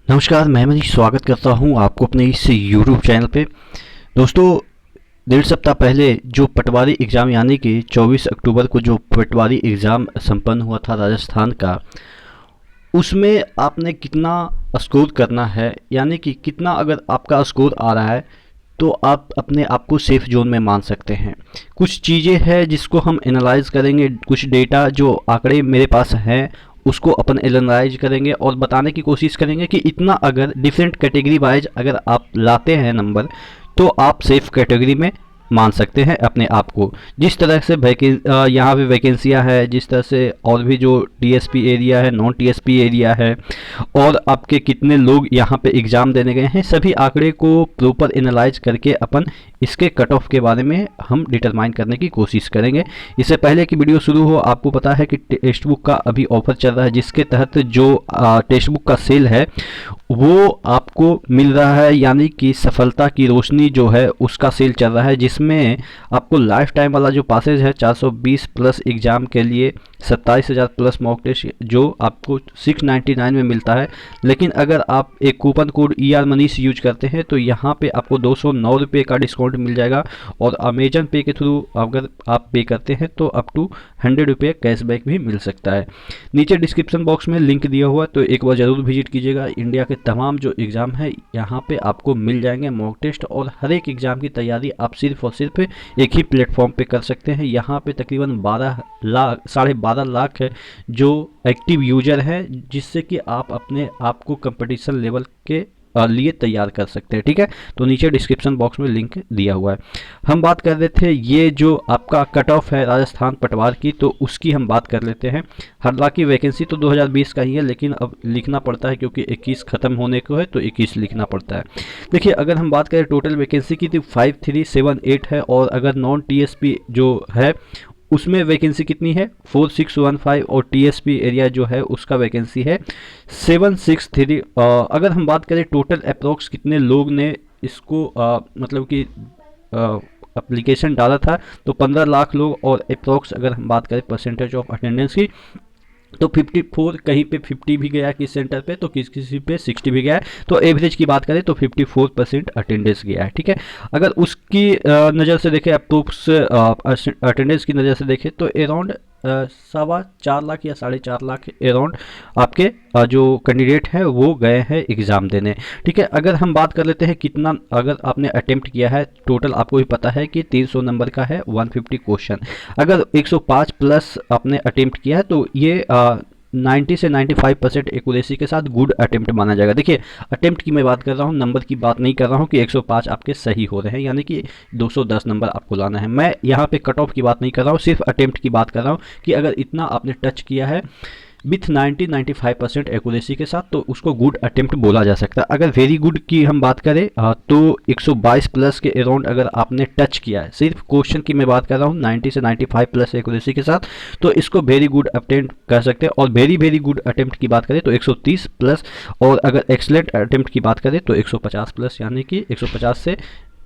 नमस्कार, मैं मनीष स्वागत करता हूं आपको अपने इस YouTube चैनल पे। दोस्तों, 1.5 सप्ताह पहले जो पटवारी एग्ज़ाम यानी कि 24 अक्टूबर को जो पटवारी एग्ज़ाम संपन्न हुआ था राजस्थान का, उसमें आपने कितना स्कोर करना है, यानी कि कितना अगर आपका स्कोर आ रहा है तो आप अपने आप को सेफ जोन में मान सकते हैं। कुछ चीज़ें हैं जिसको हम एनालाइज करेंगे, कुछ डेटा जो आंकड़े मेरे पास हैं उसको अपन एनालाइज करेंगे और बताने की कोशिश करेंगे कि इतना अगर डिफरेंट कैटेगरी वाइज अगर आप लाते हैं नंबर तो आप सेफ कैटेगरी में मान सकते हैं अपने आप को। जिस तरह से यहाँ पे वैकेंसियाँ है, जिस तरह से और भी जो टीएसपी एरिया है, नॉन टीएसपी एरिया है, और आपके कितने लोग यहाँ पे एग्ज़ाम देने गए हैं, सभी आंकड़े को प्रॉपर एनालाइज करके अपन इसके कट ऑफ के बारे में हम डिटरमाइन करने की कोशिश करेंगे। इससे पहले कि वीडियो शुरू हो, आपको पता है कि टेक्स्ट बुक का अभी ऑफर चल रहा है, जिसके तहत जो टेक्स्ट बुक का सेल है वो आपको मिल रहा है, यानी कि सफलता की रोशनी जो है उसका सेल चल रहा है, जिसमें आपको लाइफ टाइम वाला जो पासेज है 420 प्लस एग्ज़ाम के लिए 27,000 प्लस मॉक टेस्ट जो आपको 699 में मिलता है। लेकिन अगर आप एक coupon code ER Manish use करते हैं तो यहाँ पे आपको 209 रुपये का डिस्काउंट मिल जाएगा, और अमेजन पे के थ्रू अगर आप पे करते हैं तो अप टू 100 रुपये कैशबैक भी मिल सकता है। नीचे डिस्क्रिप्शन बॉक्स में लिंक दिया हुआ है, तो एक बार ज़रूर विजिट कीजिएगा। इंडिया के तमाम जो एग्ज़ाम है यहाँ पे आपको मिल जाएंगे मॉक टेस्ट, और हर एक एग्ज़ाम की तैयारी आप सिर्फ और सिर्फ एक ही प्लेटफॉर्म पे कर सकते हैं। यहाँ पे तकरीबन 12 लाख है जो एक्टिव यूजर हैं, जिससे कि आप अपने आप को कंपटीशन लेवल के लिए तैयार कर सकते हैं। ठीक है, तो नीचे डिस्क्रिप्शन बॉक्स में लिंक दिया हुआ है। हम बात कर रहे थे ये जो आपका कट ऑफ है राजस्थान पटवार की, तो उसकी हम बात कर लेते हैं। हालांकि वैकेंसी तो 2020 का ही है, लेकिन अब लिखना पड़ता है क्योंकि 21 ख़त्म होने को है तो 21 लिखना पड़ता है। देखिए, अगर हम बात करें टोटल वैकेंसी की तो 5378 है, और अगर नॉन टीएसपी जो है उसमें वैकेंसी कितनी है 4615, और टीएसपी एरिया जो है उसका वैकेंसी है 763। अगर हम बात करें टोटल अप्रोक्स कितने लोग ने इसको मतलब कि एप्लीकेशन डाला था, तो 15 लाख लोग, और अप्रोक्स अगर हम बात करें परसेंटेज ऑफ अटेंडेंस की तो 54, कहीं पे 50 भी गया किस सेंटर पे, तो किसी पे 60 भी गया है। तो एवरेज की बात करें तो 54% अटेंडेंस गया है। ठीक है, अगर उसकी नज़र से देखें, अप्रोक्स अटेंडेंस की नज़र से देखें तो अराउंड 4.25 लाख या 4.5 लाख अराउंड आपके जो कैंडिडेट हैं वो गए हैं एग्ज़ाम देने। ठीक है, अगर हम बात कर लेते हैं कितना अगर आपने अटेम्प्ट किया है, टोटल आपको भी पता है कि 300 नंबर का है, 150 क्वेश्चन। अगर 105 प्लस आपने अटेम्प्ट किया है तो ये 90 से 95% एक्यूरेसी के साथ गुड अटेम्प्ट माना जाएगा। देखिए, अटेम्प्ट की मैं बात कर रहा हूँ, नंबर की बात नहीं कर रहा हूँ कि 105 आपके सही हो रहे हैं, यानी कि 210 नंबर आपको लाना है। मैं यहाँ पे कट ऑफ की बात नहीं कर रहा हूँ, सिर्फ अटेम्प्ट की बात कर रहा हूँ कि अगर इतना आपने टच किया है विथ 90-95% एक्यूरेसी के साथ तो उसको गुड अटेम्प्ट बोला जा सकता है। अगर वेरी गुड की हम बात करें तो 122 प्लस के अराउंड अगर आपने टच किया है, सिर्फ क्वेश्चन की मैं बात कर रहा हूँ 90 से 95 प्लस एक्यूरेसी के साथ, तो इसको वेरी गुड अटेम्प्ट कर सकते हैं। और वेरी गुड अटेम्प्ट की बात करें तो 130 प्लस, और अगर एक्सलेंट अटेम्प्ट की बात करें तो 150 प्लस, यानी कि 150 से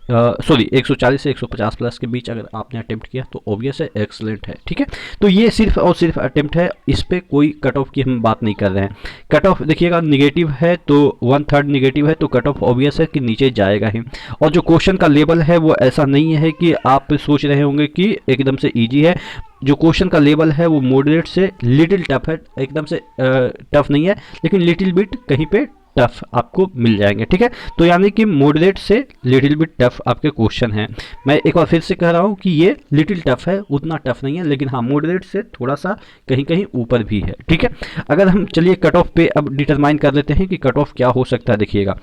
140 से 150 प्लस के बीच अगर आपने अटेम्प्ट किया तो ऑब्वियस है एक्सलेंट है। ठीक है, तो ये सिर्फ और सिर्फ अटेम्प्ट है, इस पे कोई कट ऑफ की हम बात नहीं कर रहे हैं। कट ऑफ देखिएगा निगेटिव है तो 1/3 निगेटिव है तो कट ऑफ ऑब्वियस है कि नीचे जाएगा ही। और जो क्वेश्चन का लेवल है वो ऐसा नहीं है कि आप सोच रहे होंगे कि एकदम से ईजी है। जो क्वेश्चन का लेवल है वो मॉडरेट से लिटिल टफ है, एकदम से टफ नहीं है, लेकिन लिटिल बिट कहीं पे टफ आपको मिल जाएंगे। ठीक है, तो यानी कि मॉडरेट से लिटिल बिट टफ आपके क्वेश्चन हैं। मैं एक बार फिर से कह रहा हूँ कि ये लिटिल टफ है, उतना टफ नहीं है, लेकिन हाँ मॉडरेट से थोड़ा सा कहीं कहीं ऊपर भी है। ठीक है, अगर हम चलिए कट ऑफ पे अब डिटरमाइन कर लेते हैं कि कट ऑफ क्या हो सकता है। देखिएगा,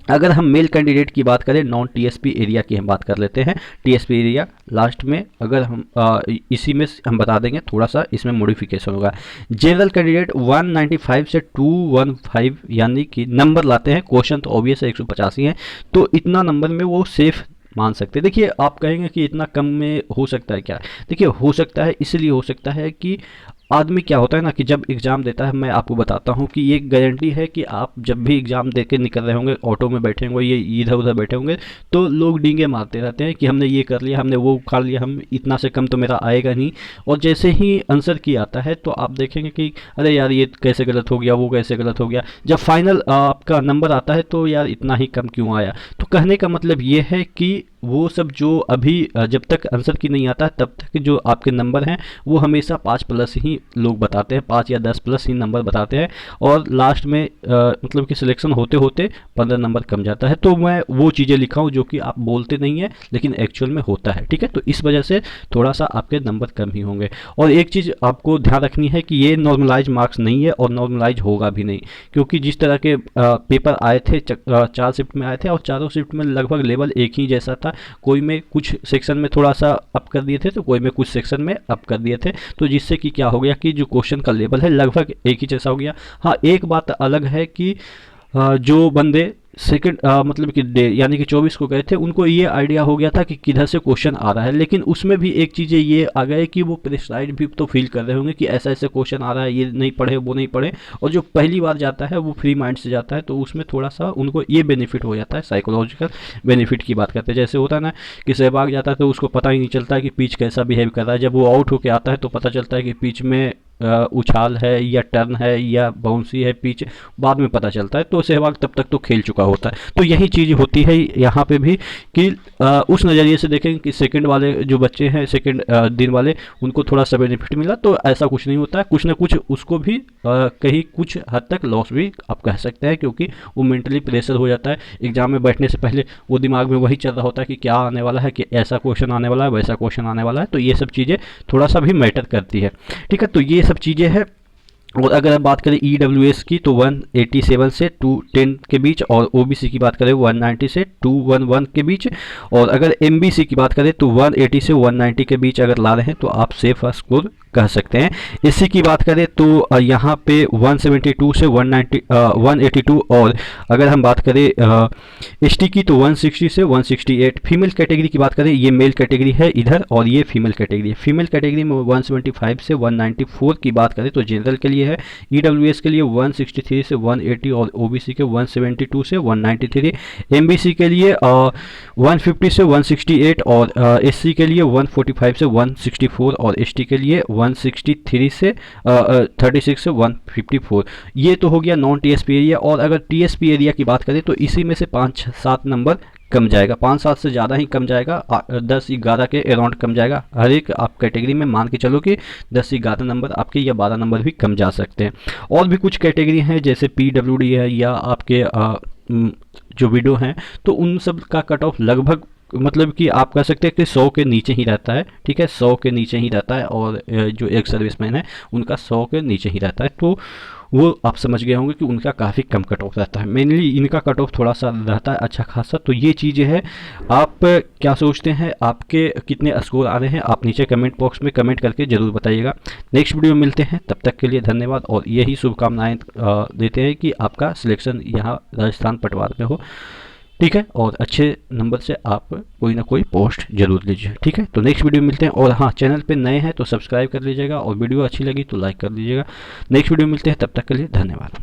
अगर हम मेल कैंडिडेट की बात करें, नॉन टीएसपी एरिया की हम बात कर लेते हैं, टीएसपी एरिया लास्ट में अगर हम इसी में हम बता देंगे, थोड़ा सा इसमें मॉडिफिकेशन होगा। जनरल कैंडिडेट 195 से 215 यानी कि नंबर लाते हैं, क्वेश्चन तो ऑब्वियस है 185 है, तो इतना नंबर में वो सेफ मान सकते हैं। देखिए, आप कहेंगे कि इतना कम में हो सकता है क्या? देखिए, हो सकता है, इसलिए हो सकता है कि आदमी क्या होता है ना कि जब एग्ज़ाम देता है, मैं आपको बताता हूँ कि ये गारंटी है कि आप जब भी एग्ज़ाम दे के निकल रहे होंगे, ऑटो में बैठे होंगे, ये इधर उधर बैठे होंगे, तो लोग डींगे मारते रहते हैं कि हमने ये कर लिया, हमने वो उखाड़ लिया, हम इतना से कम तो मेरा आएगा नहीं। और जैसे ही आंसर की आता है तो आप देखेंगे कि अरे यार ये कैसे गलत हो गया, वो कैसे गलत हो गया। जब फाइनल आपका नंबर आता है तो यार इतना ही कम क्यों आया। तो कहने का मतलब ये है कि वो सब जो अभी जब तक आंसर की नहीं आता तब तक जो आपके नंबर हैं वो हमेशा 5+ ही लोग बताते हैं, 5 या 10+ ही नंबर बताते हैं। और लास्ट में मतलब कि सिलेक्शन होते होते 15 नंबर कम जाता है। तो मैं वो चीज़ें लिखा हूँ जो कि आप बोलते नहीं हैं लेकिन एक्चुअल में होता है, ठीक है। तो इस वजह से थोड़ा सा आपके नंबर कम ही होंगे। और एक चीज़ आपको ध्यान रखनी है कि ये नॉर्मलाइज मार्क्स नहीं है और नॉर्मलाइज होगा भी नहीं, क्योंकि जिस तरह के पेपर आए थे 4 शिफ्ट में आए थे और चारों शिफ्ट में लगभग लेवल एक ही जैसा था। कोई में कुछ सेक्शन में थोड़ा सा अप कर दिए थे तो कोई में कुछ सेक्शन में अप कर दिए थे, तो जिससे कि क्या हो गया कि जो क्वेश्चन का लेवल है लगभग एक ही जैसा हो गया। हाँ, एक बात अलग है कि जो बंदे सेकंड मतलब कि डे यानी कि 24 को गए थे उनको ये आइडिया हो गया था कि किधर से क्वेश्चन आ रहा है, लेकिन उसमें भी एक चीज़ें ये आ गए कि वो प्रेशराइज भी तो फील कर रहे होंगे कि ऐसा ऐसा क्वेश्चन आ रहा है, ये नहीं पढ़े वो नहीं पढ़े। और जो पहली बार जाता है वो फ्री माइंड से जाता है तो उसमें थोड़ा सा उनको ये बेनिफिट हो जाता है, साइकोलॉजिकल बेनिफिट की बात करते हैं। जैसे होता है ना कि सहवाग जाता है तो उसको पता ही नहीं चलता है कि पिच कैसा बिहेव कर रहा है, जब वो आउट होकर आता है तो पता चलता है कि पिच में उछाल है या टर्न है या बाउंसी है पिच, बाद में पता चलता है। तो सहवाग तब तक तो खेल चुका होता है। तो यही चीज़ होती है यहाँ पे भी कि उस नज़रिए से देखें कि सेकंड वाले जो बच्चे हैं सेकंड दिन वाले उनको थोड़ा सा बेनिफिट मिला, तो ऐसा कुछ नहीं होता है। कुछ ना कुछ उसको भी कहीं कुछ हद तक लॉस भी आप कह सकते हैं, क्योंकि वो मेंटली प्रेशर हो जाता है। एग्जाम में बैठने से पहले वो दिमाग में वही चल रहा होता है कि क्या आने वाला है, कि ऐसा क्वेश्चन आने वाला है, वैसा क्वेश्चन आने वाला है। तो ये सब चीज़ें थोड़ा सा भी मैटर करती है, ठीक है। तो ये सब चीज़ें हैं। और अगर हम बात करें EWS की तो 187 से 210 के बीच, और OBC की बात करें 190 से 211 के बीच, और अगर MBC की बात करें तो 180 से 190 के बीच अगर ला रहे हैं तो आप सेफ स्कोर कह सकते हैं। इसी की बात करें तो यहाँ पे 172 से 182, और अगर हम बात करें ST की तो 160 से 168। फीमेल कैटेगरी की बात करें, ये मेल कैटेगरी है इधर और ये फीमेल कैटेगरी है। फीमेल कैटेगरी में 175 से 194 की बात करें तो जनरल के लिए है। EWS के लिए 163 से 180 और OBC के 172 से 193। MBC के लिए 150 से 168 और SC के लिए 145 से 164 और ST के लिए 163 से 36 से 154। ये तो हो गया नॉन TSP एरिया। और अगर TSP एरिया की बात करें तो इसी में से 5-7 नंबर कम जाएगा, 5-7 से ज़्यादा ही कम जाएगा, 10-11 के अराउंड कम जाएगा। हर एक आप कैटेगरी में मान के चलो कि 10-11 नंबर आपके या 12 नंबर भी कम जा सकते हैं। और भी कुछ कैटेगरी हैं जैसे PWD है या आपके जो विडो हैं, तो उन सब का कट ऑफ लगभग मतलब कि आप कह सकते हैं कि 100 के नीचे ही रहता है, ठीक है, 100 के नीचे ही रहता है। और जो एक सर्विसमैन है उनका 100 के नीचे ही रहता है। तो वो आप समझ गए होंगे कि उनका काफ़ी कम कट ऑफ रहता है। मेनली इनका कट ऑफ थोड़ा सा रहता है अच्छा खासा। तो ये चीज़ें हैं। आप क्या सोचते हैं, आपके कितने स्कोर आ रहे हैं, आप नीचे कमेंट बॉक्स में कमेंट करके ज़रूर बताइएगा। नेक्स्ट वीडियो में मिलते हैं, तब तक के लिए धन्यवाद और यही शुभकामनाएं देते हैं कि आपका सिलेक्शन यहाँ राजस्थान पटवार में हो, ठीक है, और अच्छे नंबर से आप कोई ना कोई पोस्ट जरूर लीजिए, ठीक है। तो नेक्स्ट वीडियो में मिलते हैं। और हाँ, चैनल पे नए हैं तो सब्सक्राइब कर लीजिएगा और वीडियो अच्छी लगी तो लाइक कर लीजिएगा। नेक्स्ट वीडियो में मिलते हैं, तब तक के लिए धन्यवाद।